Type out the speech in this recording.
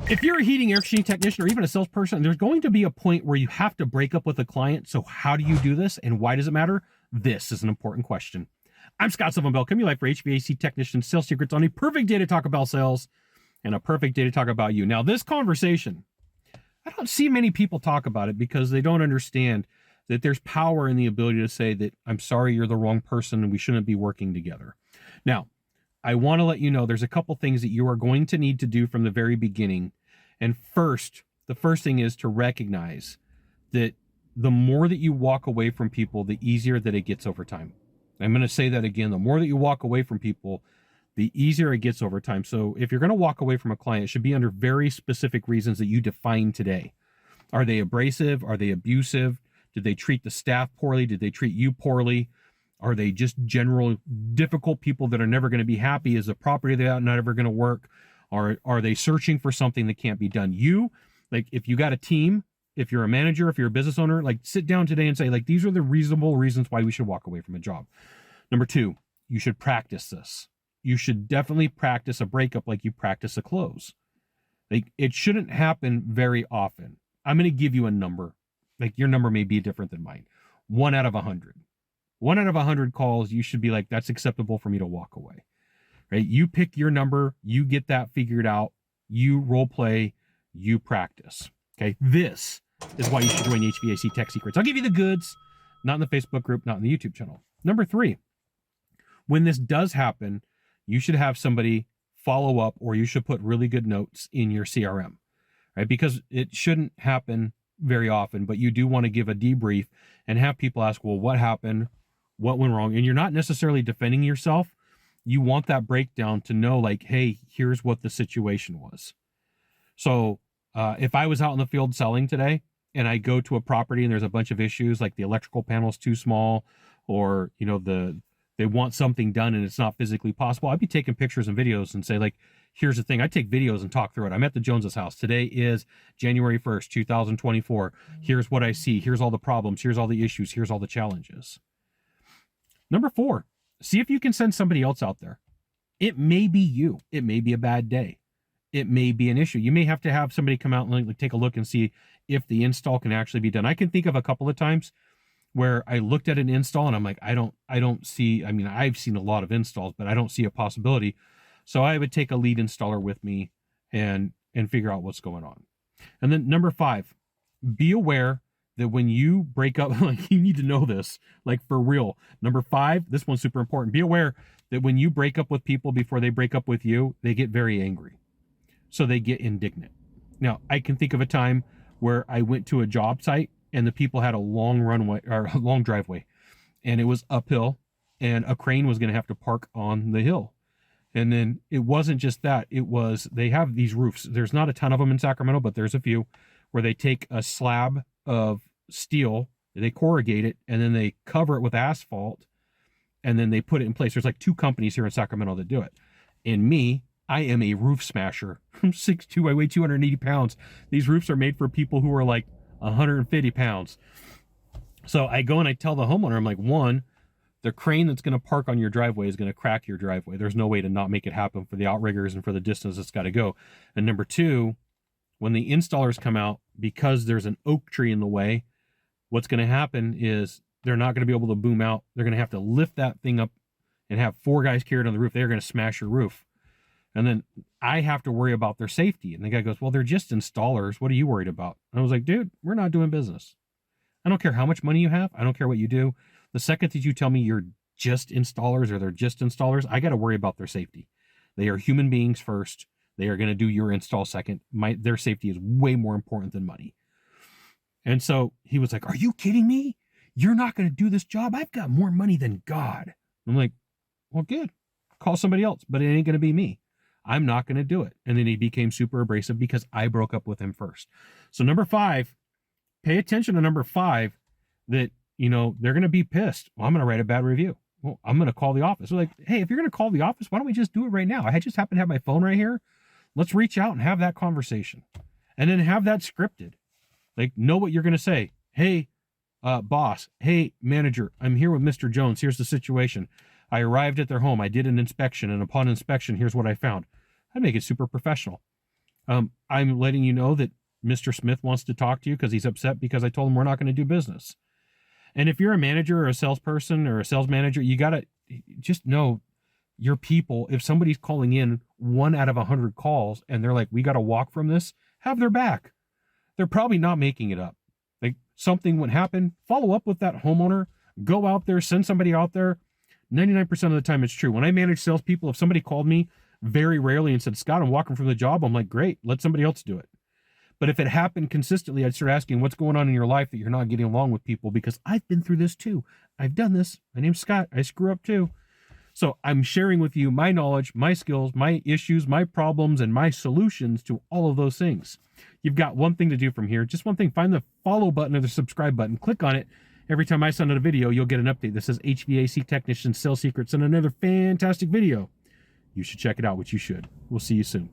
If you're a heating air conditioning technician or even a salesperson, there's going to be a point where you have to break up with a client. So how do you do this and why does it matter? This is an important question. I'm Scott Silverman, coming live for HVAC Technician Sales Secrets on a perfect day to talk about sales and a perfect day to talk about you. Now, this conversation, I don't see many people talk about it because they don't understand that there's power in the ability to say that I'm sorry, you're the wrong person and we shouldn't be working together. Now, I want to let you know there's a couple things that you are going to need to do from the very beginning. And the first thing is to recognize that the more that you walk away from people, the easier that it gets over time. I'm going to say that again. The more that you walk away from people, the easier it gets over time. So if you're going to walk away from a client, it should be under very specific reasons that you define today. Are they abrasive? Are they abusive? Did they treat the staff poorly? Did they treat you poorly? Are they just general difficult people that are never going to be happy? Is the property they're not ever going to work? Are they searching for something that can't be done? If you got a team, if you're a manager, if you're a business owner, sit down today and say, these are the reasonable reasons why we should walk away from a job. Number two, you should practice this. You should definitely practice a breakup like you practice a close. It shouldn't happen very often. I'm going to give you a number. Your number may be different than mine. 1 out of 100. 1 out of 100 calls, you should be like, that's acceptable for me to walk away. Right? You pick your number, you get that figured out, you role play, you practice. Okay. This is why you should join HVAC Tech Secrets. I'll give you the goods, not in the Facebook group, not in the YouTube channel. Number three, when this does happen, you should have somebody follow up, or you should put really good notes in your CRM, right? Because it shouldn't happen very often, but you do want to give a debrief and have people ask, well, what happened? What went wrong? And you're not necessarily defending yourself. You want that breakdown to know, hey, here's what the situation was. So if I was out in the field selling today and I go to a property and there's a bunch of issues, like the electrical panel's too small, or, they want something done and it's not physically possible, I'd be taking pictures and videos and say, here's the thing. I take videos and talk through it. I'm at the Joneses house. Today is January 1st, 2024. Here's what I see. Here's all the problems. Here's all the issues. Here's all the challenges. Number four, see if you can send somebody else out there. It may be you. It may be a bad day. It may be an issue. You may have to have somebody come out and take a look and see if the install can actually be done. I can think of a couple of times where I looked at an install and I'm like, I don't see, I've seen a lot of installs, but I don't see a possibility. So I would take a lead installer with me and figure out what's going on. And then number five, be aware that when you break up, you need to know this, for real. Number five, this one's super important. Be aware that when you break up with people before they break up with you, they get very angry. So they get indignant. Now, I can think of a time where I went to a job site and the people had a long runway or a long driveway, and it was uphill, and a crane was going to have to park on the hill. And then it wasn't just that, they have these roofs. There's not a ton of them in Sacramento, but there's a few where they take a slab of steel, they corrugate it, and then they cover it with asphalt, and then they put it in place. There's 2 companies here in Sacramento that do it. And I am a roof smasher. I'm 6'2", I weigh 280 pounds. These roofs are made for people who are 150 pounds. So I go and I tell the homeowner, I'm like, one, the crane that's going to park on your driveway is going to crack your driveway. There's no way to not make it happen for the outriggers and for the distance it's got to go. And number two, when the installers come out, because there's an oak tree in the way, what's going to happen is they're not going to be able to boom out. They're going to have to lift that thing up and have 4 guys carry it on the roof. They're going to smash your roof. And then I have to worry about their safety. And the guy goes, well, they're just installers. What are you worried about? And I was like, dude, we're not doing business. I don't care how much money you have. I don't care what you do. The second that you tell me you're just installers or they're just installers, I got to worry about their safety. They are human beings first. They are going to do your install second. Their safety is way more important than money. And so he was like, are you kidding me? You're not going to do this job? I've got more money than God. I'm like, well, good. Call somebody else, but it ain't going to be me. I'm not going to do it. And then he became super abrasive because I broke up with him first. So number five, pay attention to number five, that, they're going to be pissed. Well, I'm going to write a bad review. Well, I'm going to call the office. They're like, hey, if you're going to call the office, why don't we just do it right now? I just happen to have my phone right here. Let's reach out and have that conversation, and then have that scripted. Know what you're going to say. Hey, boss. Hey, manager, I'm here with Mr. Jones. Here's the situation. I arrived at their home. I did an inspection, and upon inspection, here's what I found. I'd make it super professional. I'm letting you know that Mr. Smith wants to talk to you because he's upset because I told him we're not going to do business. And if you're a manager or a salesperson or a sales manager, you got to just know your people. If somebody's calling in 1 out of 100 calls and they're like, we got to walk from this, have their back. They're probably not making it up. Like, something would happen, follow up with that homeowner, go out there, send somebody out there. 99% of the time it's true. When I manage salespeople, if somebody called me very rarely and said, Scott, I'm walking from the job, I'm like, great, let somebody else do it. But if it happened consistently, I'd start asking what's going on in your life that you're not getting along with people, because I've been through this too. I've done this. My name's Scott. I screw up too. So I'm sharing with you my knowledge, my skills, my issues, my problems, and my solutions to all of those things. You've got one thing to do from here. Just one thing. Find the follow button or the subscribe button. Click on it. Every time I send out a video, you'll get an update that says HVAC Technician Sales Secrets and another fantastic video. You should check it out, which you should. We'll see you soon.